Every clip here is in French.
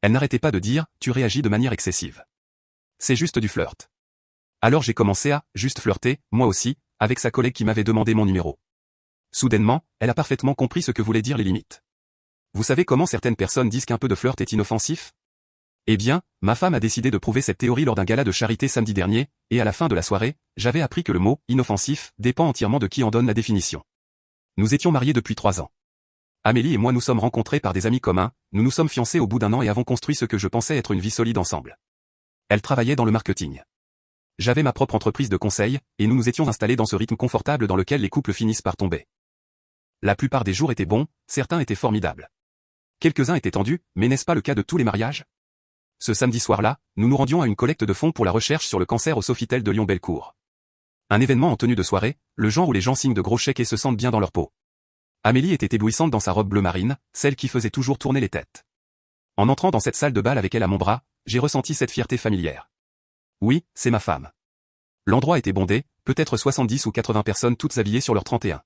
Elle n'arrêtait pas de dire, tu réagis de manière excessive. C'est juste du flirt. Alors j'ai commencé à, juste flirter, moi aussi, avec sa collègue qui m'avait demandé mon numéro. Soudainement, elle a parfaitement compris ce que voulaient dire les limites. Vous savez comment certaines personnes disent qu'un peu de flirt est inoffensif? Eh bien, ma femme a décidé de prouver cette théorie lors d'un gala de charité samedi dernier, et à la fin de la soirée, j'avais appris que le mot « inoffensif » dépend entièrement de qui en donne la définition. Nous étions mariés depuis 3 ans. Amélie et moi nous sommes rencontrés par des amis communs, nous nous sommes fiancés au bout d'1 an et avons construit ce que je pensais être une vie solide ensemble. Elle travaillait dans le marketing. J'avais ma propre entreprise de conseil, et nous nous étions installés dans ce rythme confortable dans lequel les couples finissent par tomber. La plupart des jours étaient bons, certains étaient formidables. Quelques-uns étaient tendus, mais n'est-ce pas le cas de tous les mariages? Ce samedi soir-là, nous nous rendions à une collecte de fonds pour la recherche sur le cancer au Sofitel de Lyon-Bellecour. Un événement en tenue de soirée, le genre où les gens signent de gros chèques et se sentent bien dans leur peau. Amélie était éblouissante dans sa robe bleu marine, celle qui faisait toujours tourner les têtes. En entrant dans cette salle de bal avec elle à mon bras, j'ai ressenti cette fierté familière. Oui, c'est ma femme. L'endroit était bondé, peut-être 70 ou 80 personnes toutes habillées sur leur 31.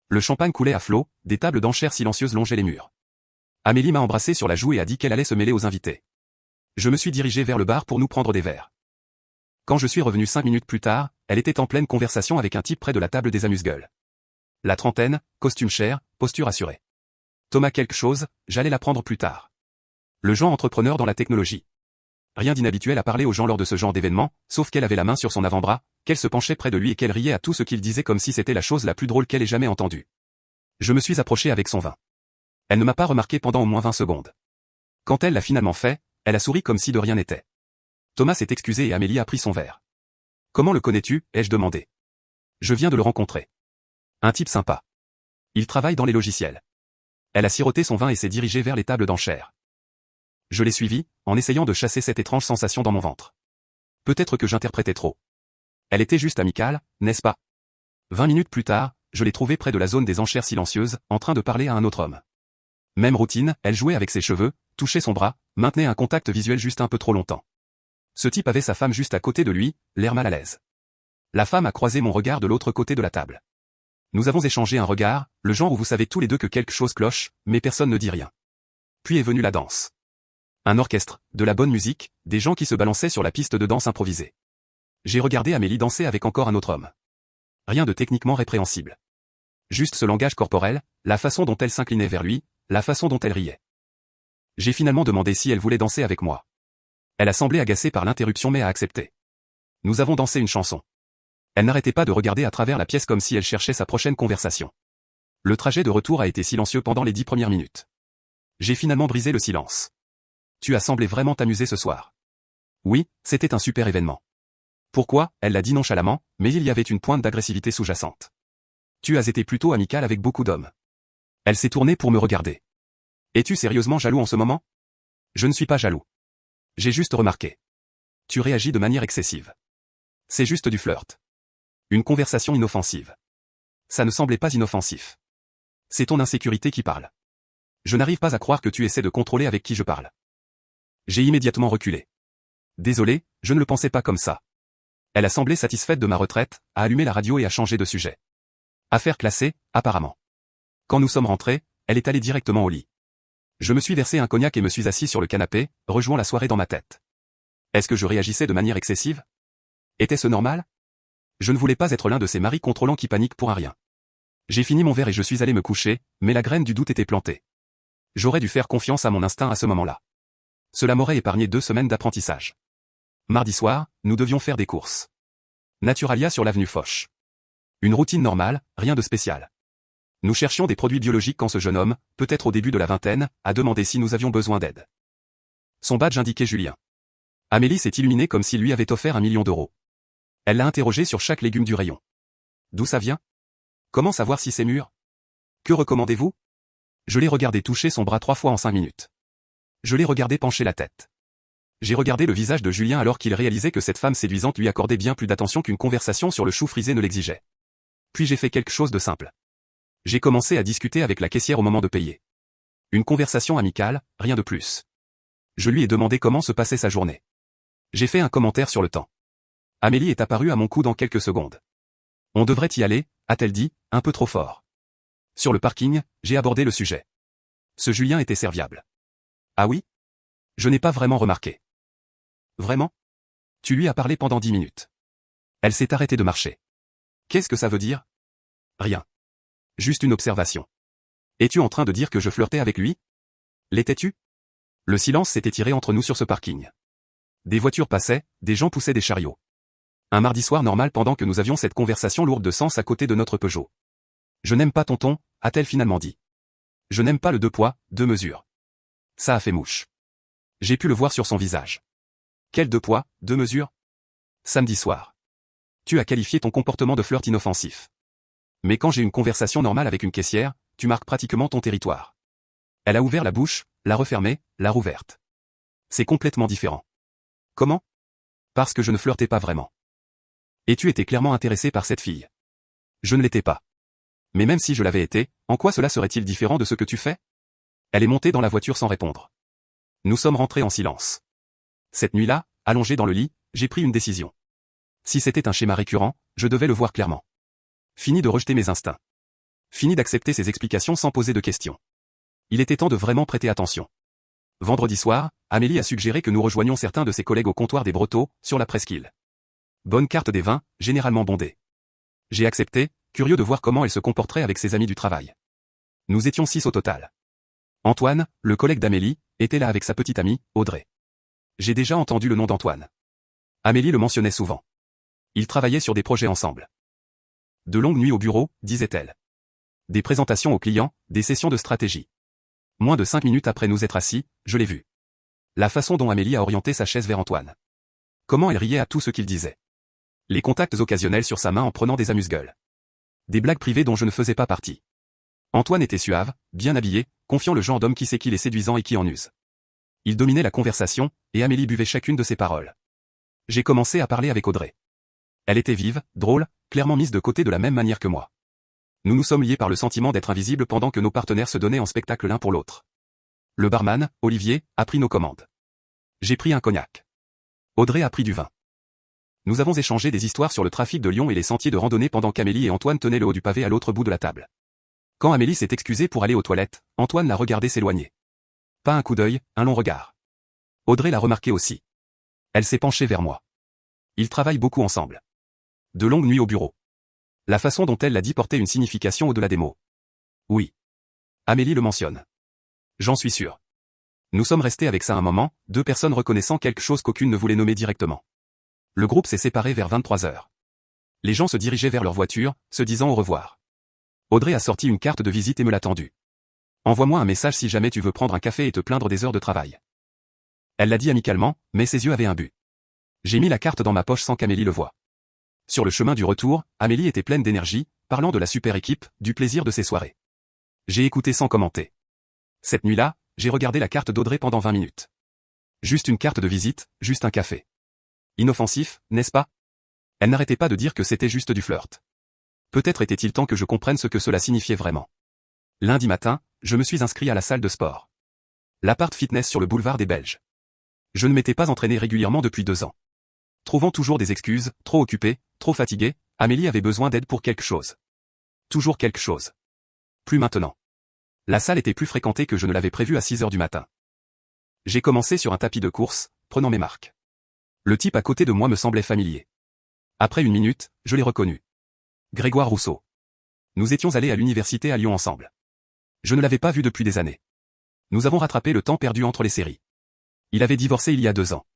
Le champagne coulait à flot, des tables d'enchères silencieuses longeaient les murs. Amélie m'a embrassé sur la joue et a dit qu'elle allait se mêler aux invités. Je me suis dirigé vers le bar pour nous prendre des verres. Quand je suis revenu 5 minutes plus tard, elle était en pleine conversation avec un type près de la table des amuse-gueules. La trentaine, costume cher, posture assurée. Thomas quelque chose, j'allais l'apprendre plus tard. Le genre entrepreneur dans la technologie. Rien d'inhabituel à parler aux gens lors de ce genre d'événement, sauf qu'elle avait la main sur son avant-bras, qu'elle se penchait près de lui et qu'elle riait à tout ce qu'il disait comme si c'était la chose la plus drôle qu'elle ait jamais entendue. Je me suis approché avec son vin. Elle ne m'a pas remarqué pendant au moins 20 secondes. Quand elle l'a finalement fait, elle a souri comme si de rien n'était. Thomas s'est excusé et Amélie a pris son verre. Comment le connais-tu, ai-je demandé. Je viens de le rencontrer. Un type sympa. Il travaille dans les logiciels. Elle a siroté son vin et s'est dirigée vers les tables d'enchères. Je l'ai suivie, en essayant de chasser cette étrange sensation dans mon ventre. Peut-être que j'interprétais trop. Elle était juste amicale, n'est-ce pas? 20 minutes plus tard, je l'ai trouvée près de la zone des enchères silencieuses, en train de parler à un autre homme. Même routine, elle jouait avec ses cheveux, touchait son bras, maintenait un contact visuel juste un peu trop longtemps. Ce type avait sa femme juste à côté de lui, l'air mal à l'aise. La femme a croisé mon regard de l'autre côté de la table. Nous avons échangé un regard, le genre où vous savez tous les deux que quelque chose cloche, mais personne ne dit rien. Puis est venue la danse. Un orchestre, de la bonne musique, des gens qui se balançaient sur la piste de danse improvisée. J'ai regardé Amélie danser avec encore un autre homme. Rien de techniquement répréhensible. Juste ce langage corporel, la façon dont elle s'inclinait vers lui, la façon dont elle riait. J'ai finalement demandé si elle voulait danser avec moi. Elle a semblé agacée par l'interruption mais a accepté. Nous avons dansé une chanson. Elle n'arrêtait pas de regarder à travers la pièce comme si elle cherchait sa prochaine conversation. Le trajet de retour a été silencieux pendant les 10 premières minutes. J'ai finalement brisé le silence. Tu as semblé vraiment t'amuser ce soir. Oui, c'était un super événement. Pourquoi? Elle l'a dit nonchalamment, mais il y avait une pointe d'agressivité sous-jacente. Tu as été plutôt amicale avec beaucoup d'hommes. Elle s'est tournée pour me regarder. Es-tu sérieusement jaloux en ce moment? Je ne suis pas jaloux. J'ai juste remarqué. Tu réagis de manière excessive. C'est juste du flirt. Une conversation inoffensive. Ça ne semblait pas inoffensif. C'est ton insécurité qui parle. Je n'arrive pas à croire que tu essaies de contrôler avec qui je parle. J'ai immédiatement reculé. Désolé, je ne le pensais pas comme ça. Elle a semblé satisfaite de ma retraite, a allumé la radio et a changé de sujet. Affaire classée, apparemment. Quand nous sommes rentrés, elle est allée directement au lit. Je me suis versé un cognac et me suis assis sur le canapé, rejouant la soirée dans ma tête. Est-ce que je réagissais de manière excessive? Était-ce normal? Je ne voulais pas être l'un de ces maris contrôlants qui paniquent pour un rien. J'ai fini mon verre et je suis allé me coucher, mais la graine du doute était plantée. J'aurais dû faire confiance à mon instinct à ce moment-là. Cela m'aurait épargné 2 semaines d'apprentissage. Mardi soir, nous devions faire des courses. Naturalia sur l'avenue Foch. Une routine normale, rien de spécial. Nous cherchions des produits biologiques quand ce jeune homme, peut-être au début de la vingtaine, a demandé si nous avions besoin d'aide. Son badge indiquait Julien. Amélie s'est illuminée comme s'il lui avait offert 1 million d'euros. Elle l'a interrogé sur chaque légume du rayon. D'où ça vient? Comment savoir si c'est mûr? Que recommandez-vous? Je l'ai regardé toucher son bras 3 fois en 5 minutes. Je l'ai regardé pencher la tête. J'ai regardé le visage de Julien alors qu'il réalisait que cette femme séduisante lui accordait bien plus d'attention qu'une conversation sur le chou frisé ne l'exigeait. Puis j'ai fait quelque chose de simple. J'ai commencé à discuter avec la caissière au moment de payer. Une conversation amicale, rien de plus. Je lui ai demandé comment se passait sa journée. J'ai fait un commentaire sur le temps. Amélie est apparue à mon cou dans quelques secondes. On devrait y aller, a-t-elle dit, un peu trop fort. Sur le parking, j'ai abordé le sujet. Ce Julien était serviable. Ah oui? Je n'ai pas vraiment remarqué. Vraiment? Tu lui as parlé pendant 10 minutes. Elle s'est arrêtée de marcher. Qu'est-ce que ça veut dire? Rien. Juste une observation. Es-tu en train de dire que je flirtais avec lui? L'étais-tu? Le silence s'est étiré entre nous sur ce parking. Des voitures passaient, des gens poussaient des chariots. Un mardi soir normal pendant que nous avions cette conversation lourde de sens à côté de notre Peugeot. Je n'aime pas tonton, a-t-elle finalement dit. Je n'aime pas le 2 poids, 2 mesures. Ça a fait mouche. J'ai pu le voir sur son visage. Quel 2 poids, 2 mesures? Samedi soir. Tu as qualifié ton comportement de flirt inoffensif. Mais quand j'ai une conversation normale avec une caissière, tu marques pratiquement ton territoire. Elle a ouvert la bouche, l'a refermée, l'a rouverte. C'est complètement différent. Comment? Parce que je ne flirtais pas vraiment. Et tu étais clairement intéressé par cette fille. Je ne l'étais pas. Mais même si je l'avais été, en quoi cela serait-il différent de ce que tu fais? Elle est montée dans la voiture sans répondre. Nous sommes rentrés en silence. Cette nuit-là, allongé dans le lit, j'ai pris une décision. Si c'était un schéma récurrent, je devais le voir clairement. Fini de rejeter mes instincts. Fini d'accepter ses explications sans poser de questions. Il était temps de vraiment prêter attention. Vendredi soir, Amélie a suggéré que nous rejoignions certains de ses collègues au comptoir des Brotteaux, sur la presqu'île. Bonne carte des vins, généralement bondée. J'ai accepté, curieux de voir comment elle se comporterait avec ses amis du travail. Nous étions 6 au total. Antoine, le collègue d'Amélie, était là avec sa petite amie, Audrey. J'ai déjà entendu le nom d'Antoine. Amélie le mentionnait souvent. Ils travaillaient sur des projets ensemble. De longues nuits au bureau, disait-elle. Des présentations aux clients, des sessions de stratégie. Moins de 5 minutes après nous être assis, je l'ai vu. La façon dont Amélie a orienté sa chaise vers Antoine. Comment elle riait à tout ce qu'il disait. Les contacts occasionnels sur sa main en prenant des amuse-gueules. Des blagues privées dont je ne faisais pas partie. Antoine était suave, bien habillé, confiant le genre d'homme qui sait qu'il est séduisant et qui en use. Il dominait la conversation, et Amélie buvait chacune de ses paroles. J'ai commencé à parler avec Audrey. Elle était vive, drôle, clairement mise de côté de la même manière que moi. Nous nous sommes liés par le sentiment d'être invisibles pendant que nos partenaires se donnaient en spectacle l'un pour l'autre. Le barman, Olivier, a pris nos commandes. J'ai pris un cognac. Audrey a pris du vin. Nous avons échangé des histoires sur le trafic de Lyon et les sentiers de randonnée pendant qu'Amélie et Antoine tenaient le haut du pavé à l'autre bout de la table. Quand Amélie s'est excusée pour aller aux toilettes, Antoine l'a regardée s'éloigner. Pas un coup d'œil, un long regard. Audrey l'a remarqué aussi. Elle s'est penchée vers moi. Ils travaillent beaucoup ensemble. De longues nuits au bureau. La façon dont elle l'a dit portait une signification au-delà des mots. Oui. Amélie le mentionne. J'en suis sûr. Nous sommes restés avec ça un moment, 2 personnes reconnaissant quelque chose qu'aucune ne voulait nommer directement. Le groupe s'est séparé vers 23 heures. Les gens se dirigeaient vers leur voiture, se disant au revoir. Audrey a sorti une carte de visite et me l'a tendue. Envoie-moi un message si jamais tu veux prendre un café et te plaindre des heures de travail. Elle l'a dit amicalement, mais ses yeux avaient un but. J'ai mis la carte dans ma poche sans qu'Amélie le voie. Sur le chemin du retour, Amélie était pleine d'énergie, parlant de la super équipe, du plaisir de ses soirées. J'ai écouté sans commenter. Cette nuit-là, j'ai regardé la carte d'Audrey pendant 20 minutes. Juste une carte de visite, juste un café. Inoffensif, n'est-ce pas? Elle n'arrêtait pas de dire que c'était juste du flirt. Peut-être était-il temps que je comprenne ce que cela signifiait vraiment. Lundi matin, je me suis inscrit à la salle de sport. L'appart fitness sur le boulevard des Belges. Je ne m'étais pas entraîné régulièrement depuis 2 ans. Trouvant toujours des excuses, trop occupé, trop fatigué, Amélie avait besoin d'aide pour quelque chose. Toujours quelque chose. Plus maintenant. La salle était plus fréquentée que je ne l'avais prévu à 6 heures du matin. J'ai commencé sur un tapis de course, prenant mes marques. Le type à côté de moi me semblait familier. Après 1 minute, je l'ai reconnu. Grégoire Rousseau. Nous étions allés à l'université à Lyon ensemble. Je ne l'avais pas vu depuis des années. Nous avons rattrapé le temps perdu entre les séries. Il avait divorcé il y a 2 ans.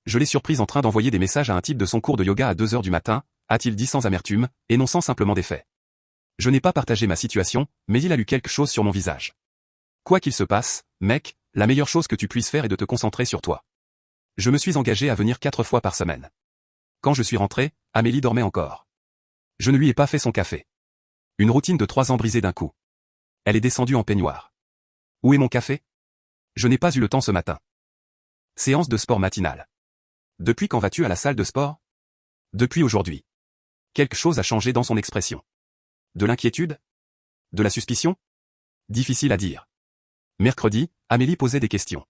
Je l'ai surpris en train d'envoyer des messages à un type de son cours de yoga à 2 heures du matin, a-t-il dit sans amertume, énonçant simplement des faits. Je n'ai pas partagé ma situation, mais il a lu quelque chose sur mon visage. Quoi qu'il se passe, mec, la meilleure chose que tu puisses faire est de te concentrer sur toi. Je me suis engagé à venir 4 fois par semaine. Quand je suis rentré, Amélie dormait encore. Je ne lui ai pas fait son café. Une routine de 3 ans brisée d'un coup. Elle est descendue en peignoir. Où est mon café? Je n'ai pas eu le temps ce matin. Séance de sport matinale. Depuis quand vas-tu à la salle de sport? Depuis aujourd'hui. Quelque chose a changé dans son expression. De l'inquiétude? De la suspicion? Difficile à dire. Mercredi, Amélie posait des questions.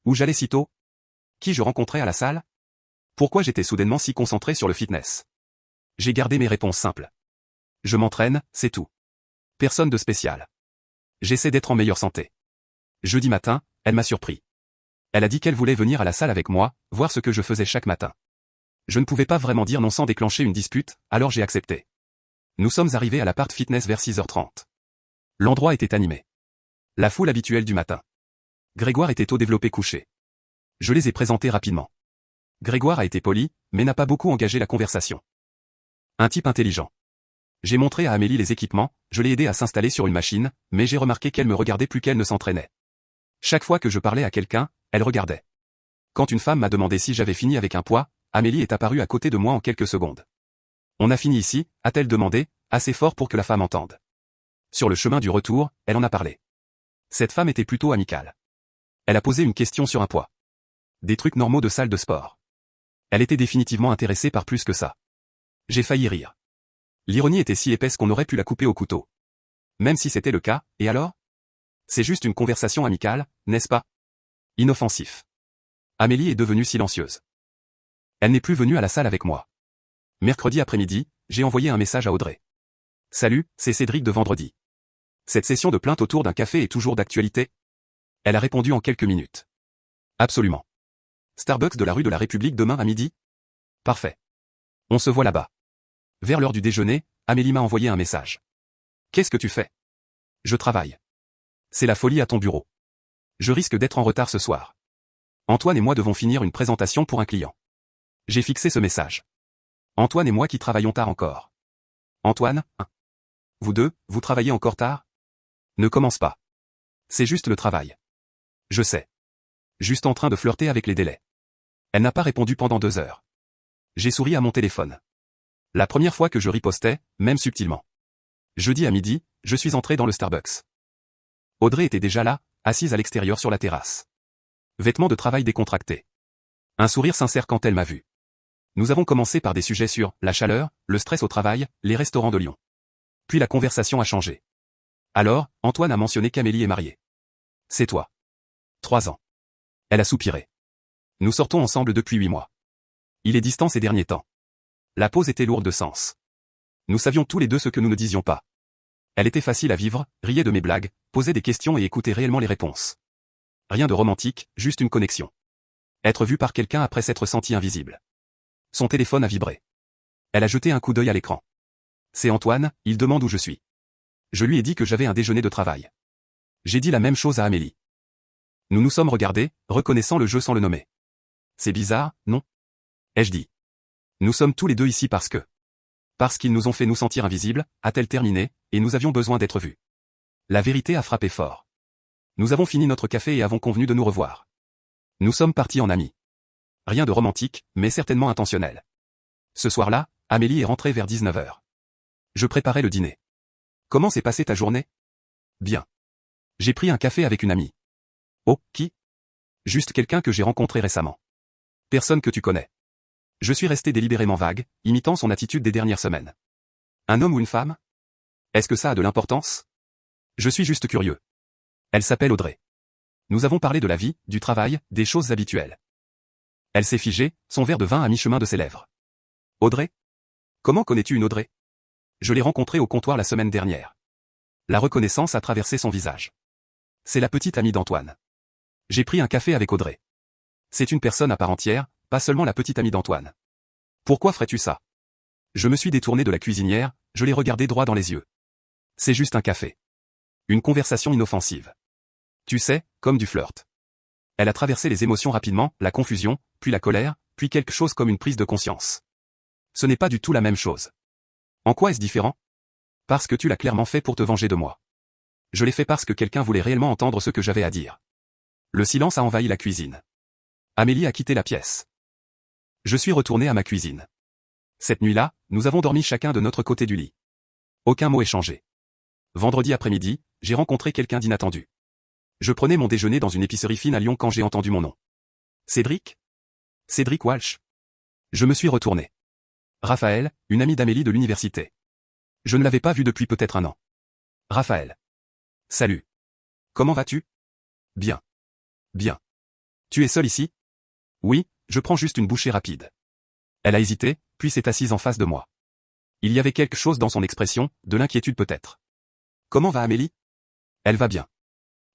Où j'allais si tôt? Qui je rencontrais à la salle? Pourquoi j'étais soudainement si concentré sur le fitness? J'ai gardé mes réponses simples. Je m'entraîne, c'est tout. Personne de spécial. J'essaie d'être en meilleure santé. Jeudi matin, elle m'a surpris. Elle a dit qu'elle voulait venir à la salle avec moi, voir ce que je faisais chaque matin. Je ne pouvais pas vraiment dire non sans déclencher une dispute, alors j'ai accepté. Nous sommes arrivés à l'appart fitness vers 6h30. L'endroit était animé. La foule habituelle du matin. Grégoire était au développé couché. Je les ai présentés rapidement. Grégoire a été poli, mais n'a pas beaucoup engagé la conversation. Un type intelligent. J'ai montré à Amélie les équipements, je l'ai aidé à s'installer sur une machine, mais j'ai remarqué qu'elle me regardait plus qu'elle ne s'entraînait. Chaque fois que je parlais à quelqu'un, elle regardait. Quand une femme m'a demandé si j'avais fini avec un poids, Amélie est apparue à côté de moi en quelques secondes. On a fini ici, a-t-elle demandé, assez fort pour que la femme entende. Sur le chemin du retour, elle en a parlé. Cette femme était plutôt amicale. Elle a posé une question sur un poids. Des trucs normaux de salle de sport. Elle était définitivement intéressée par plus que ça. J'ai failli rire. L'ironie était si épaisse qu'on aurait pu la couper au couteau. Même si c'était le cas, et alors? C'est juste une conversation amicale, n'est-ce pas? Inoffensif. Amélie est devenue silencieuse. Elle n'est plus venue à la salle avec moi. Mercredi après-midi, j'ai envoyé un message à Audrey. Salut, c'est Cédric de Vendredi. Cette session de plainte autour d'un café est toujours d'actualité? Elle a répondu en quelques minutes. Absolument. Starbucks de la rue de la République demain à midi? Parfait. On se voit là-bas. Vers l'heure du déjeuner, Amélie m'a envoyé un message. Qu'est-ce que tu fais? Je travaille. C'est la folie à ton bureau. Je risque d'être en retard ce soir. Antoine et moi devons finir une présentation pour un client. J'ai fixé ce message. Antoine et moi qui travaillons tard encore. Antoine, hein? Vous deux, vous travaillez encore tard? Ne commence pas. C'est juste le travail. Je sais. Juste en train de flirter avec les délais. Elle n'a pas répondu pendant 2 heures. J'ai souri à mon téléphone. La première fois que je ripostais, même subtilement. Jeudi à midi, je suis entré dans le Starbucks. Audrey était déjà là, assise à l'extérieur sur la terrasse. Vêtements de travail décontractés. Un sourire sincère quand elle m'a vu. Nous avons commencé par des sujets sur la chaleur, le stress au travail, les restaurants de Lyon. Puis la conversation a changé. Alors, Antoine a mentionné qu'Amélie est mariée. C'est toi. 3 ans. Elle a soupiré. Nous sortons ensemble depuis 8 mois. Il est distant ces derniers temps. La pause était lourde de sens. Nous savions tous les deux ce que nous ne disions pas. Elle était facile à vivre, riait de mes blagues, posait des questions et écoutait réellement les réponses. Rien de romantique, juste une connexion. Être vue par quelqu'un après s'être sentie invisible. Son téléphone a vibré. Elle a jeté un coup d'œil à l'écran. C'est Antoine, il demande où je suis. Je lui ai dit que j'avais un déjeuner de travail. J'ai dit la même chose à Amélie. Nous nous sommes regardés, reconnaissant le jeu sans le nommer. C'est bizarre, non? Ai-je dit. Nous sommes tous les deux ici parce que. Parce qu'ils nous ont fait nous sentir invisibles, a-t-elle terminé, et nous avions besoin d'être vus. La vérité a frappé fort. Nous avons fini notre café et avons convenu de nous revoir. Nous sommes partis en amis. Rien de romantique, mais certainement intentionnel. Ce soir-là, Amélie est rentrée vers 19h. Je préparais le dîner. Comment s'est passée ta journée? Bien. J'ai pris un café avec une amie. Oh, qui? Juste quelqu'un que j'ai rencontré récemment. Personne que tu connais. Je suis resté délibérément vague, imitant son attitude des dernières semaines. Un homme ou une femme? Est-ce que ça a de l'importance? Je suis juste curieux. Elle s'appelle Audrey. Nous avons parlé de la vie, du travail, des choses habituelles. Elle s'est figée, son verre de vin à mi-chemin de ses lèvres. Audrey? Comment connais-tu une Audrey? Je l'ai rencontrée au comptoir la semaine dernière. La reconnaissance a traversé son visage. C'est la petite amie d'Antoine. J'ai pris un café avec Audrey. C'est une personne à part entière, pas seulement la petite amie d'Antoine. Pourquoi ferais-tu ça? Je me suis détourné de la cuisinière, je l'ai regardé droit dans les yeux. C'est juste un café. Une conversation inoffensive. Tu sais, comme du flirt. Elle a traversé les émotions rapidement, la confusion, puis la colère, puis quelque chose comme une prise de conscience. Ce n'est pas du tout la même chose. En quoi est-ce différent? Parce que tu l'as clairement fait pour te venger de moi. Je l'ai fait parce que quelqu'un voulait réellement entendre ce que j'avais à dire. Le silence a envahi la cuisine. Amélie a quitté la pièce. Je suis retourné à ma cuisine. Cette nuit-là, nous avons dormi chacun de notre côté du lit. Aucun mot échangé. Vendredi après-midi, j'ai rencontré quelqu'un d'inattendu. Je prenais mon déjeuner dans une épicerie fine à Lyon quand j'ai entendu mon nom. Cédric? Cédric Walsh. Je me suis retourné. Raphaël, une amie d'Amélie de l'université. Je ne l'avais pas vue depuis peut-être 1 an. Raphaël. Salut. Comment vas-tu? Bien. Bien. Tu es seul ici? Oui, je prends juste une bouchée rapide. Elle a hésité, puis s'est assise en face de moi. Il y avait quelque chose dans son expression, de l'inquiétude peut-être. Comment va Amélie? Elle va bien.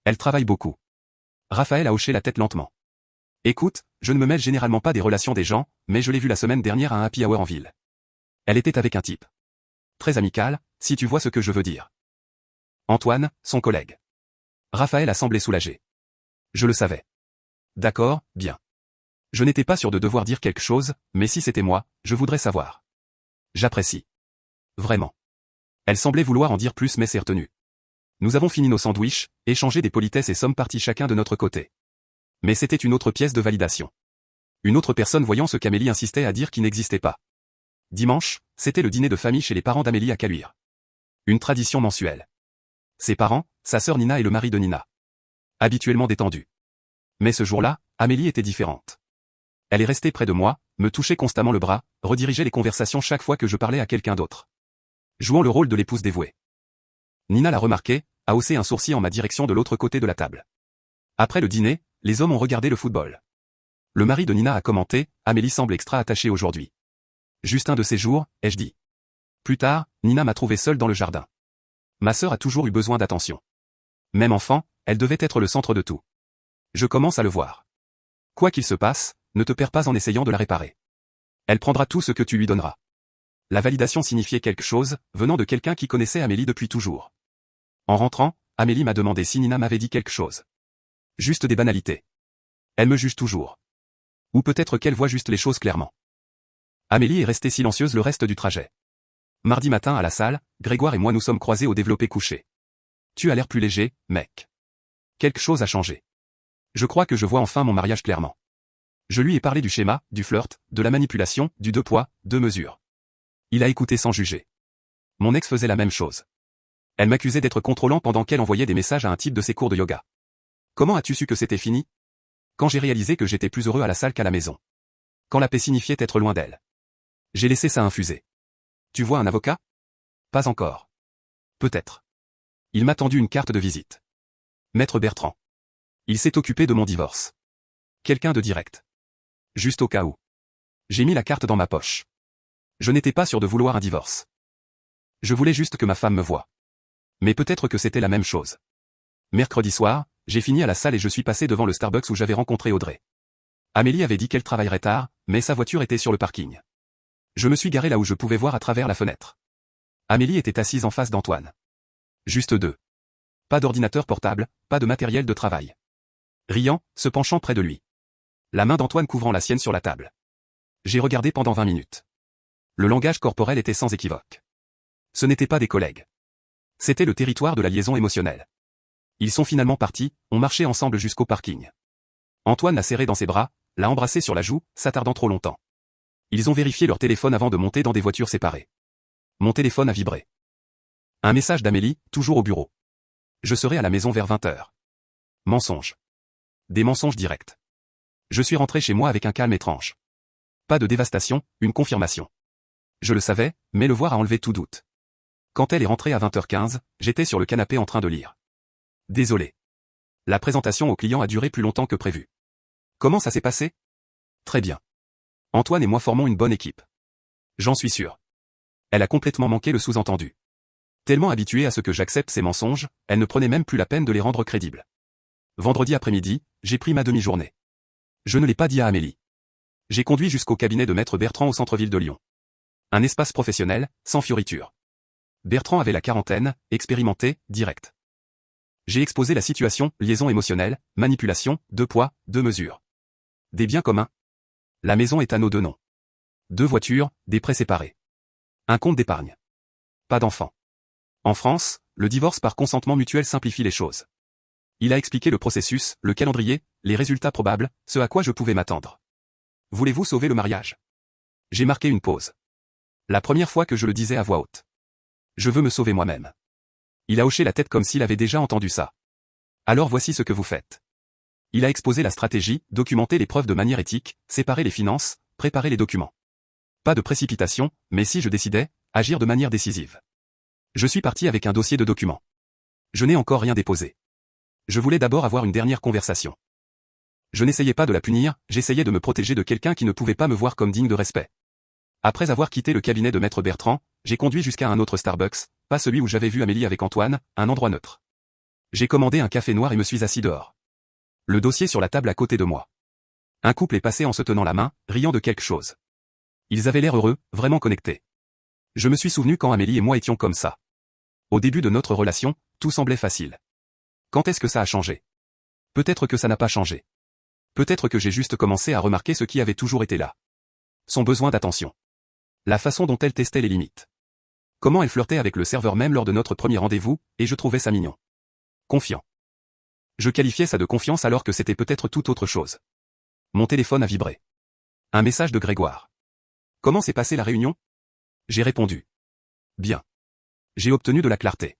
Elle travaille beaucoup. Raphaël a hoché la tête lentement. Écoute, je ne me mêle généralement pas des relations des gens, mais je l'ai vue la semaine dernière à un happy hour en ville. Elle était avec un type. Très amical, si tu vois ce que je veux dire. Antoine, son collègue. Raphaël a semblé soulagé. Je le savais. D'accord, bien. Je n'étais pas sûr de devoir dire quelque chose, mais si c'était moi, je voudrais savoir. J'apprécie. Vraiment. Elle semblait vouloir en dire plus mais s'est retenue. Nous avons fini nos sandwichs, échangé des politesses et sommes partis chacun de notre côté. Mais c'était une autre pièce de validation. Une autre personne voyant ce qu'Amélie insistait à dire qui n'existait pas. Dimanche, c'était le dîner de famille chez les parents d'Amélie à Caluire. Une tradition mensuelle. Ses parents, sa sœur Nina et le mari de Nina. Habituellement détendus. Mais ce jour-là, Amélie était différente. Elle est restée près de moi, me touchait constamment le bras, redirigeait les conversations chaque fois que je parlais à quelqu'un d'autre. Jouant le rôle de l'épouse dévouée. Nina l'a remarqué, a haussé un sourcil en ma direction de l'autre côté de la table. Après le dîner, les hommes ont regardé le football. Le mari de Nina a commenté, Amélie semble extra attachée aujourd'hui. Juste un de ces jours, ai-je dit. Plus tard, Nina m'a trouvé seule dans le jardin. Ma sœur a toujours eu besoin d'attention. Même enfant, elle devait être le centre de tout. Je commence à le voir. Quoi qu'il se passe, ne te perds pas en essayant de la réparer. Elle prendra tout ce que tu lui donneras. La validation signifiait quelque chose, venant de quelqu'un qui connaissait Amélie depuis toujours. En rentrant, Amélie m'a demandé si Nina m'avait dit quelque chose. Juste des banalités. Elle me juge toujours. Ou peut-être qu'elle voit juste les choses clairement. Amélie est restée silencieuse le reste du trajet. Mardi matin à la salle, Grégoire et moi nous sommes croisés au développé couché. Tu as l'air plus léger, mec. Quelque chose a changé. Je crois que je vois enfin mon mariage clairement. Je lui ai parlé du schéma, du flirt, de la manipulation, du 2 poids, 2 mesures. Il a écouté sans juger. Mon ex faisait la même chose. Elle m'accusait d'être contrôlant pendant qu'elle envoyait des messages à un type de ses cours de yoga. Comment as-tu su que c'était fini? Quand j'ai réalisé que j'étais plus heureux à la salle qu'à la maison. Quand la paix signifiait être loin d'elle. J'ai laissé ça infuser. Tu vois un avocat? Pas encore. Peut-être. Il m'a tendu une carte de visite. Maître Bertrand. Il s'est occupé de mon divorce. Quelqu'un de direct. Juste au cas où. J'ai mis la carte dans ma poche. Je n'étais pas sûr de vouloir un divorce. Je voulais juste que ma femme me voie. Mais peut-être que c'était la même chose. Mercredi soir, j'ai fini à la salle et je suis passé devant le Starbucks où j'avais rencontré Audrey. Amélie avait dit qu'elle travaillerait tard, mais sa voiture était sur le parking. Je me suis garé là où je pouvais voir à travers la fenêtre. Amélie était assise en face d'Antoine. Juste deux. Pas d'ordinateur portable, pas de matériel de travail. Riant, se penchant près de lui. La main d'Antoine couvrant la sienne sur la table. J'ai regardé pendant 20 minutes. Le langage corporel était sans équivoque. Ce n'étaient pas des collègues. C'était le territoire de la liaison émotionnelle. Ils sont finalement partis, ont marché ensemble jusqu'au parking. Antoine l'a serré dans ses bras, l'a embrassé sur la joue, s'attardant trop longtemps. Ils ont vérifié leur téléphone avant de monter dans des voitures séparées. Mon téléphone a vibré. Un message d'Amélie, toujours au bureau. Je serai à la maison vers 20h. Mensonge. Des mensonges directs. Je suis rentré chez moi avec un calme étrange. Pas de dévastation, une confirmation. Je le savais, mais le voir a enlevé tout doute. Quand elle est rentrée à 20h15, j'étais sur le canapé en train de lire. Désolé. La présentation au client a duré plus longtemps que prévu. Comment ça s'est passé? Très bien. Antoine et moi formons une bonne équipe. J'en suis sûr. Elle a complètement manqué le sous-entendu. Tellement habituée à ce que j'accepte ses mensonges, elle ne prenait même plus la peine de les rendre crédibles. Vendredi après-midi, j'ai pris ma demi-journée. Je ne l'ai pas dit à Amélie. J'ai conduit jusqu'au cabinet de Maître Bertrand au centre-ville de Lyon. Un espace professionnel, sans fioritures. Bertrand avait la quarantaine, expérimenté, direct. J'ai exposé la situation, liaison émotionnelle, manipulation, 2 poids, 2 mesures. Des biens communs. La maison est à nos 2 noms. 2 voitures, des prêts séparés. Un compte d'épargne. Pas d'enfants. En France, le divorce par consentement mutuel simplifie les choses. Il a expliqué le processus, le calendrier, les résultats probables, ce à quoi je pouvais m'attendre. Voulez-vous sauver le mariage? J'ai marqué une pause. La première fois que je le disais à voix haute. Je veux me sauver moi-même. Il a hoché la tête comme s'il avait déjà entendu ça. Alors voici ce que vous faites. Il a exposé la stratégie, documenté les preuves de manière éthique, séparé les finances, préparé les documents. Pas de précipitation, mais si je décidais, agir de manière décisive. Je suis parti avec un dossier de documents. Je n'ai encore rien déposé. Je voulais d'abord avoir une dernière conversation. Je n'essayais pas de la punir, j'essayais de me protéger de quelqu'un qui ne pouvait pas me voir comme digne de respect. Après avoir quitté le cabinet de Maître Bertrand, j'ai conduit jusqu'à un autre Starbucks, pas celui où j'avais vu Amélie avec Antoine, un endroit neutre. J'ai commandé un café noir et me suis assis dehors. Le dossier sur la table à côté de moi. Un couple est passé en se tenant la main, riant de quelque chose. Ils avaient l'air heureux, vraiment connectés. Je me suis souvenu quand Amélie et moi étions comme ça. Au début de notre relation, tout semblait facile. Quand est-ce que ça a changé? Peut-être que ça n'a pas changé. Peut-être que j'ai juste commencé à remarquer ce qui avait toujours été là. Son besoin d'attention. La façon dont elle testait les limites. Comment elle flirtait avec le serveur même lors de notre premier rendez-vous, et je trouvais ça mignon. Confiant. Je qualifiais ça de confiance alors que c'était peut-être tout autre chose. Mon téléphone a vibré. Un message de Grégoire. Comment s'est passée la réunion? J'ai répondu. Bien. J'ai obtenu de la clarté.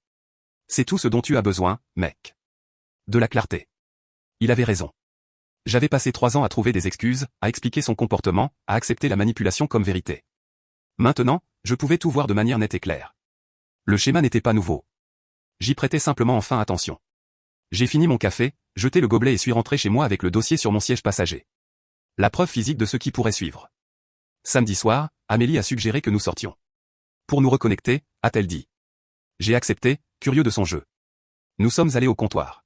C'est tout ce dont tu as besoin, mec. De la clarté. Il avait raison. J'avais passé 3 ans à trouver des excuses, à expliquer son comportement, à accepter la manipulation comme vérité. Maintenant, je pouvais tout voir de manière nette et claire. Le schéma n'était pas nouveau. J'y prêtais simplement enfin attention. J'ai fini mon café, jeté le gobelet et suis rentré chez moi avec le dossier sur mon siège passager. La preuve physique de ce qui pourrait suivre. Samedi soir, Amélie a suggéré que nous sortions. Pour nous reconnecter, a-t-elle dit. J'ai accepté, curieux de son jeu. Nous sommes allés au comptoir.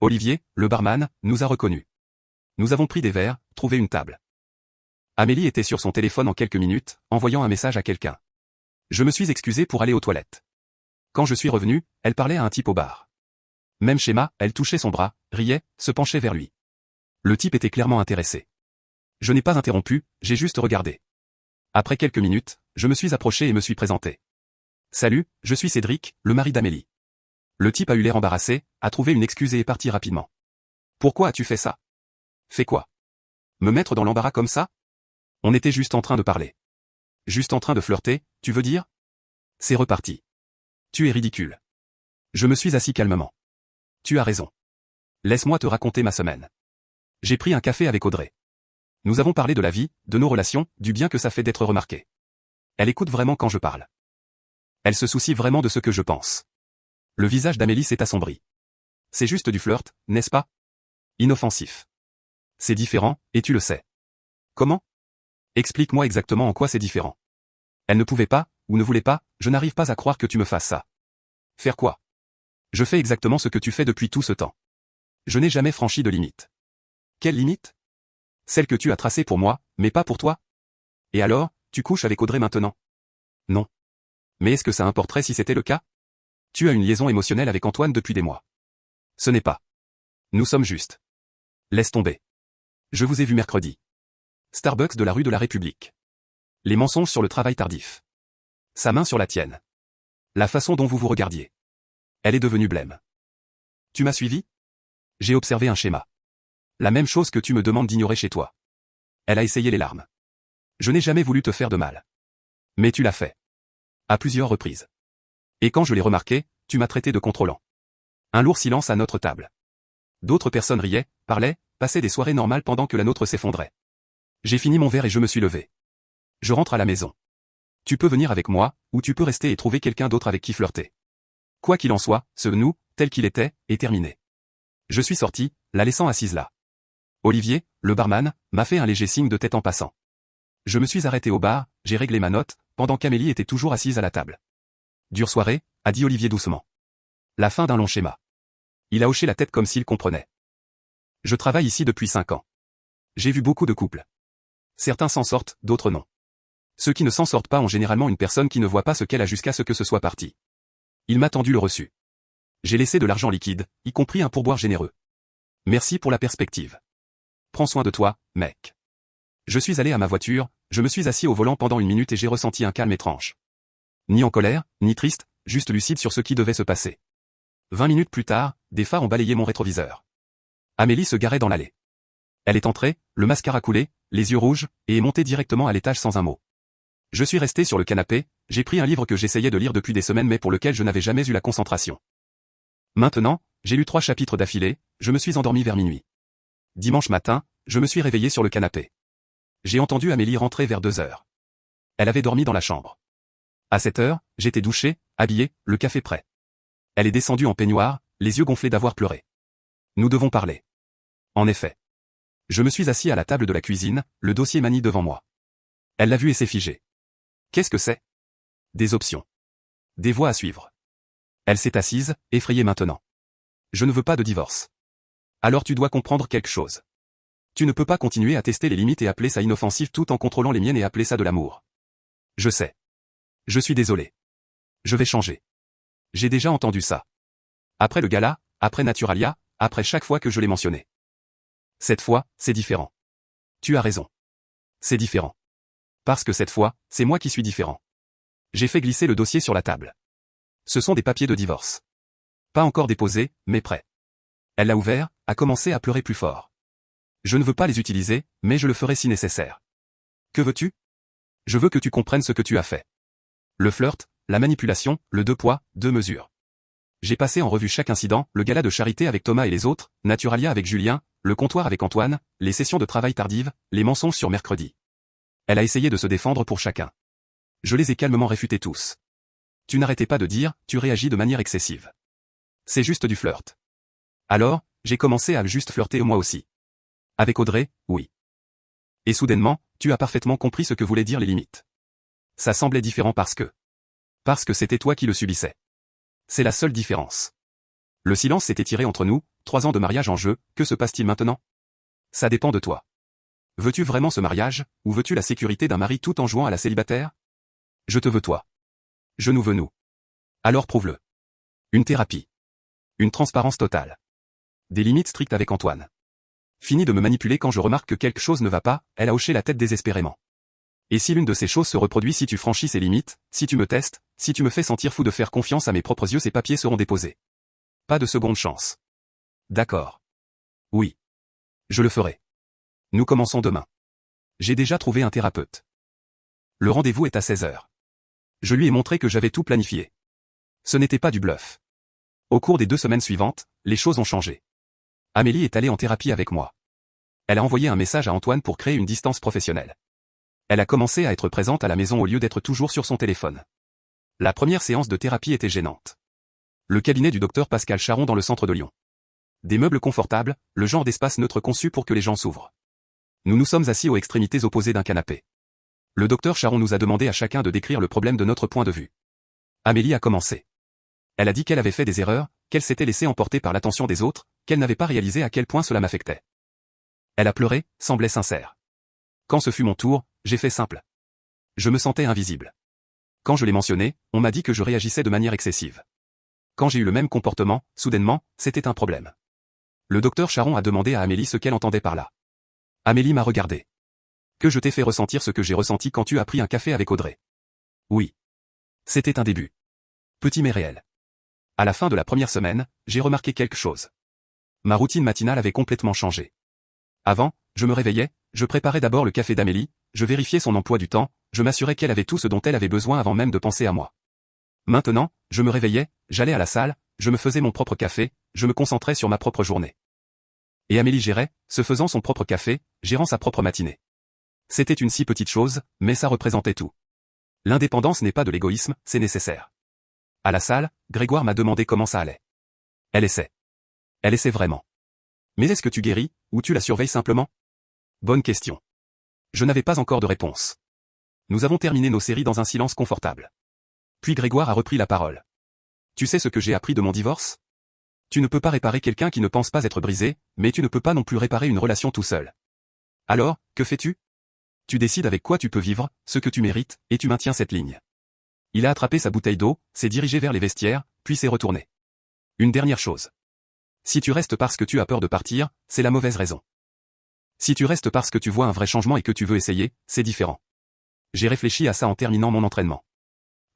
Olivier, le barman, nous a reconnus. Nous avons pris des verres, trouvé une table. Amélie était sur son téléphone en quelques minutes, envoyant un message à quelqu'un. Je me suis excusé pour aller aux toilettes. Quand je suis revenu, elle parlait à un type au bar. Même schéma, elle touchait son bras, riait, se penchait vers lui. Le type était clairement intéressé. Je n'ai pas interrompu, j'ai juste regardé. Après quelques minutes, je me suis approché et me suis présenté. Salut, je suis Cédric, le mari d'Amélie. Le type a eu l'air embarrassé, a trouvé une excuse et est parti rapidement. Pourquoi as-tu fait ça? Fais quoi? Me mettre dans l'embarras comme ça? On était juste en train de parler. Juste en train de flirter, tu veux dire? C'est reparti. Tu es ridicule. Je me suis assis calmement. Tu as raison. Laisse-moi te raconter ma semaine. J'ai pris un café avec Audrey. Nous avons parlé de la vie, de nos relations, du bien que ça fait d'être remarqué. Elle écoute vraiment quand je parle. Elle se soucie vraiment de ce que je pense. Le visage d'Amélie s'est assombri. C'est juste du flirt, n'est-ce pas? Inoffensif. C'est différent, et tu le sais. Comment? Explique-moi exactement en quoi c'est différent. Elle ne pouvait pas, ou ne voulait pas, je n'arrive pas à croire que tu me fasses ça. Faire quoi? Je fais exactement ce que tu fais depuis tout ce temps. Je n'ai jamais franchi de limite. Quelle limite? Celle que tu as tracée pour moi, mais pas pour toi? Et alors, tu couches avec Audrey maintenant? Non. Mais est-ce que ça importerait si c'était le cas? Tu as une liaison émotionnelle avec Antoine depuis des mois. Ce n'est pas. Nous sommes justes. Laisse tomber. Je vous ai vu mercredi. Starbucks de la rue de la République. Les mensonges sur le travail tardif. Sa main sur la tienne. La façon dont vous vous regardiez. Elle est devenue blême. Tu m'as suivi? J'ai observé un schéma. La même chose que tu me demandes d'ignorer chez toi. Elle a essayé les larmes. Je n'ai jamais voulu te faire de mal. Mais tu l'as fait. À plusieurs reprises. Et quand je l'ai remarqué, tu m'as traité de contrôlant. Un lourd silence à notre table. D'autres personnes riaient, parlaient, passaient des soirées normales pendant que la nôtre s'effondrait. J'ai fini mon verre et je me suis levé. Je rentre à la maison. Tu peux venir avec moi, ou tu peux rester et trouver quelqu'un d'autre avec qui flirter. Quoi qu'il en soit, ce nous, tel qu'il était, est terminé. Je suis sorti, la laissant assise là. Olivier, le barman, m'a fait un léger signe de tête en passant. Je me suis arrêté au bar, j'ai réglé ma note, pendant qu'Amélie était toujours assise à la table. Dure soirée, a dit Olivier doucement. La fin d'un long schéma. Il a hoché la tête comme s'il comprenait. Je travaille ici depuis 5 ans. J'ai vu beaucoup de couples. Certains s'en sortent, d'autres non. Ceux qui ne s'en sortent pas ont généralement une personne qui ne voit pas ce qu'elle a jusqu'à ce que ce soit parti. Il m'a tendu le reçu. J'ai laissé de l'argent liquide, y compris un pourboire généreux. Merci pour la perspective. Prends soin de toi, mec. Je suis allé à ma voiture, je me suis assis au volant pendant 1 minute et j'ai ressenti un calme étrange. Ni en colère, ni triste, juste lucide sur ce qui devait se passer. 20 minutes plus tard, des phares ont balayé mon rétroviseur. Amélie se garait dans l'allée. Elle est entrée, le mascara coulé, les yeux rouges, et est montée directement à l'étage sans un mot. Je suis resté sur le canapé, j'ai pris un livre que j'essayais de lire depuis des semaines mais pour lequel je n'avais jamais eu la concentration. Maintenant, j'ai lu 3 chapitres d'affilée, je me suis endormi vers minuit. Dimanche matin, je me suis réveillé sur le canapé. J'ai entendu Amélie rentrer vers 2 heures. Elle avait dormi dans la chambre. À 7 heures, j'étais douché, habillé, le café prêt. Elle est descendue en peignoir, les yeux gonflés d'avoir pleuré. Nous devons parler. En effet. Je me suis assis à la table de la cuisine, le dossier manie devant moi. Elle l'a vu et s'est figée. Qu'est-ce que c'est? Des options. Des voies à suivre. Elle s'est assise, effrayée maintenant. Je ne veux pas de divorce. Alors tu dois comprendre quelque chose. Tu ne peux pas continuer à tester les limites et appeler ça inoffensif tout en contrôlant les miennes et appeler ça de l'amour. Je sais. Je suis désolé. Je vais changer. J'ai déjà entendu ça. Après le gala, après Naturalia, après chaque fois que je l'ai mentionné. Cette fois, c'est différent. Tu as raison. C'est différent. Parce que cette fois, c'est moi qui suis différent. J'ai fait glisser le dossier sur la table. Ce sont des papiers de divorce. Pas encore déposés, mais prêts. Elle l'a ouvert, a commencé à pleurer plus fort. Je ne veux pas les utiliser, mais je le ferai si nécessaire. Que veux-tu? Je veux que tu comprennes ce que tu as fait. Le flirt, la manipulation, le 2 poids, 2 mesures. J'ai passé en revue chaque incident, le gala de charité avec Thomas et les autres, Naturalia avec Julien, le comptoir avec Antoine, les sessions de travail tardives, les mensonges sur mercredi. Elle a essayé de se défendre pour chacun. Je les ai calmement réfutés tous. Tu n'arrêtais pas de dire, tu réagis de manière excessive. C'est juste du flirt. Alors, j'ai commencé à juste flirter moi aussi. Avec Audrey, oui. Et soudainement, tu as parfaitement compris ce que voulaient dire les limites. Ça semblait différent parce que c'était toi qui le subissais. C'est la seule différence. Le silence s'est étiré entre nous, 3 ans de mariage en jeu, que se passe-t-il maintenant? Ça dépend de toi. Veux-tu vraiment ce mariage, ou veux-tu la sécurité d'un mari tout en jouant à la célibataire? Je te veux toi. Je nous veux nous. Alors prouve-le. Une thérapie. Une transparence totale. Des limites strictes avec Antoine. Fini de me manipuler quand je remarque que quelque chose ne va pas, elle a hoché la tête désespérément. Et si l'une de ces choses se reproduit si tu franchis ces limites, si tu me testes, si tu me fais sentir fou de faire confiance à mes propres yeux, ces papiers seront déposés. Pas de seconde chance. D'accord. Oui. Je le ferai. Nous commençons demain. J'ai déjà trouvé un thérapeute. Le rendez-vous est à 16h. Je lui ai montré que j'avais tout planifié. Ce n'était pas du bluff. Au cours des 2 semaines suivantes, les choses ont changé. Amélie est allée en thérapie avec moi. Elle a envoyé un message à Antoine pour créer une distance professionnelle. Elle a commencé à être présente à la maison au lieu d'être toujours sur son téléphone. La première séance de thérapie était gênante. Le cabinet du docteur Pascal Charon dans le centre de Lyon. Des meubles confortables, le genre d'espace neutre conçu pour que les gens s'ouvrent. Nous nous sommes assis aux extrémités opposées d'un canapé. Le docteur Charon nous a demandé à chacun de décrire le problème de notre point de vue. Amélie a commencé. Elle a dit qu'elle avait fait des erreurs, qu'elle s'était laissée emporter par l'attention des autres, qu'elle n'avait pas réalisé à quel point cela m'affectait. Elle a pleuré, semblait sincère. Quand ce fut mon tour, j'ai fait simple. Je me sentais invisible. Quand je l'ai mentionné, on m'a dit que je réagissais de manière excessive. Quand j'ai eu le même comportement, soudainement, c'était un problème. Le docteur Charon a demandé à Amélie ce qu'elle entendait par là. Amélie m'a regardé. Que je t'ai fait ressentir ce que j'ai ressenti quand tu as pris un café avec Audrey. Oui. C'était un début. Petit mais réel. À la fin de la première semaine, j'ai remarqué quelque chose. Ma routine matinale avait complètement changé. Avant, je me réveillais, je préparais d'abord le café d'Amélie, je vérifiais son emploi du temps, je m'assurais qu'elle avait tout ce dont elle avait besoin avant même de penser à moi. Maintenant, je me réveillais, j'allais à la salle, je me faisais mon propre café, je me concentrais sur ma propre journée. Et Amélie gérait, se faisant son propre café, gérant sa propre matinée. C'était une si petite chose, mais ça représentait tout. L'indépendance n'est pas de l'égoïsme, c'est nécessaire. À la salle, Grégoire m'a demandé comment ça allait. Elle essaie. Elle essaie vraiment. Mais est-ce que tu guéris, ou tu la surveilles simplement? Bonne question. Je n'avais pas encore de réponse. Nous avons terminé nos séries dans un silence confortable. Puis Grégoire a repris la parole. Tu sais ce que j'ai appris de mon divorce? Tu ne peux pas réparer quelqu'un qui ne pense pas être brisé, mais tu ne peux pas non plus réparer une relation tout seul. Alors, que fais-tu? Tu décides avec quoi tu peux vivre, ce que tu mérites, et tu maintiens cette ligne. Il a attrapé sa bouteille d'eau, s'est dirigé vers les vestiaires, puis s'est retourné. Une dernière chose. Si tu restes parce que tu as peur de partir, c'est la mauvaise raison. Si tu restes parce que tu vois un vrai changement et que tu veux essayer, c'est différent. J'ai réfléchi à ça en terminant mon entraînement.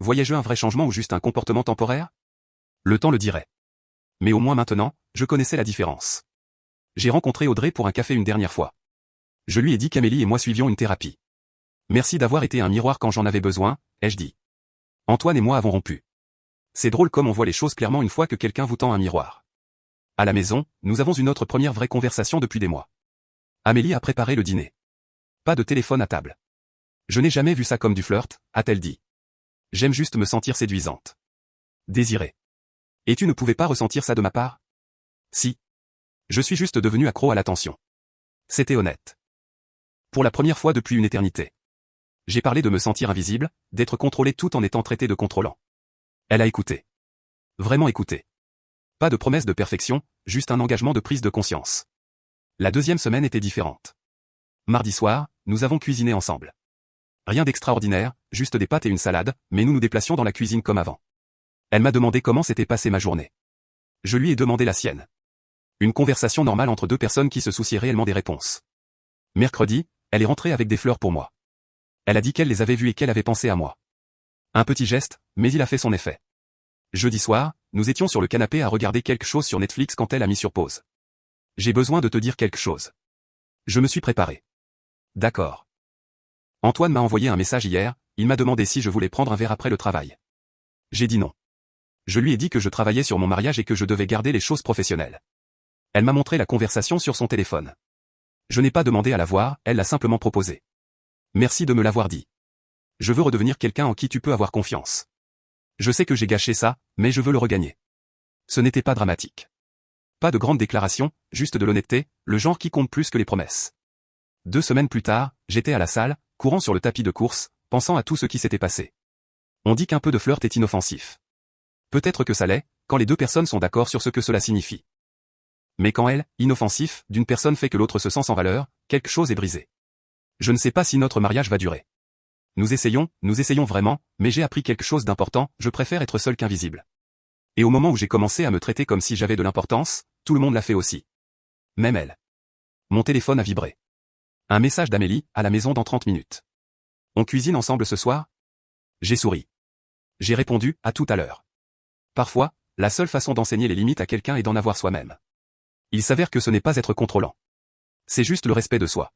Voyais-je un vrai changement ou juste un comportement temporaire? Le temps le dirait. Mais au moins maintenant, je connaissais la différence. J'ai rencontré Audrey pour un café une dernière fois. Je lui ai dit qu'Amélie et moi suivions une thérapie. Merci d'avoir été un miroir quand j'en avais besoin, ai-je dit. Antoine et moi avons rompu. C'est drôle comme on voit les choses clairement une fois que quelqu'un vous tend un miroir. À la maison, nous avons eu notre première vraie conversation depuis des mois. Amélie a préparé le dîner. Pas de téléphone à table. Je n'ai jamais vu ça comme du flirt, a-t-elle dit. J'aime juste me sentir séduisante. Désirée. Et tu ne pouvais pas ressentir ça de ma part? Si. Je suis juste devenu accro à l'attention. C'était honnête. Pour la première fois depuis une éternité. J'ai parlé de me sentir invisible, d'être contrôlé tout en étant traité de contrôlant. Elle a écouté. Vraiment écouté. Pas de promesse de perfection, juste un engagement de prise de conscience. La deuxième semaine était différente. Mardi soir, nous avons cuisiné ensemble. Rien d'extraordinaire, juste des pâtes et une salade, mais nous nous déplacions dans la cuisine comme avant. Elle m'a demandé comment s'était passée ma journée. Je lui ai demandé la sienne. Une conversation normale entre deux personnes qui se souciaient réellement des réponses. Mercredi, elle est rentrée avec des fleurs pour moi. Elle a dit qu'elle les avait vues et qu'elle avait pensé à moi. Un petit geste, mais il a fait son effet. Jeudi soir, nous étions sur le canapé à regarder quelque chose sur Netflix quand elle a mis sur pause. J'ai besoin de te dire quelque chose. Je me suis préparé. D'accord. Antoine m'a envoyé un message hier, il m'a demandé si je voulais prendre un verre après le travail. J'ai dit non. Je lui ai dit que je travaillais sur mon mariage et que je devais garder les choses professionnelles. Elle m'a montré la conversation sur son téléphone. Je n'ai pas demandé à la voir, elle l'a simplement proposé. Merci de me l'avoir dit. Je veux redevenir quelqu'un en qui tu peux avoir confiance. Je sais que j'ai gâché ça, mais je veux le regagner. Ce n'était pas dramatique. Pas de grandes déclarations, juste de l'honnêteté, le genre qui compte plus que les promesses. 2 semaines plus tard, j'étais à la salle, courant sur le tapis de course, pensant à tout ce qui s'était passé. On dit qu'un peu de flirt est inoffensif. Peut-être que ça l'est, quand les deux personnes sont d'accord sur ce que cela signifie. Mais quand inoffensif, d'une personne fait que l'autre se sent sans valeur, quelque chose est brisé. Je ne sais pas si notre mariage va durer. Nous essayons vraiment, mais j'ai appris quelque chose d'important, je préfère être seul qu'invisible. Et au moment où j'ai commencé à me traiter comme si j'avais de l'importance, tout le monde l'a fait aussi. Même elle. Mon téléphone a vibré. Un message d'Amélie, à la maison dans 30 minutes. On cuisine ensemble ce soir? J'ai souri. J'ai répondu, à tout à l'heure. Parfois, la seule façon d'enseigner les limites à quelqu'un est d'en avoir soi-même. Il s'avère que ce n'est pas être contrôlant. C'est juste le respect de soi.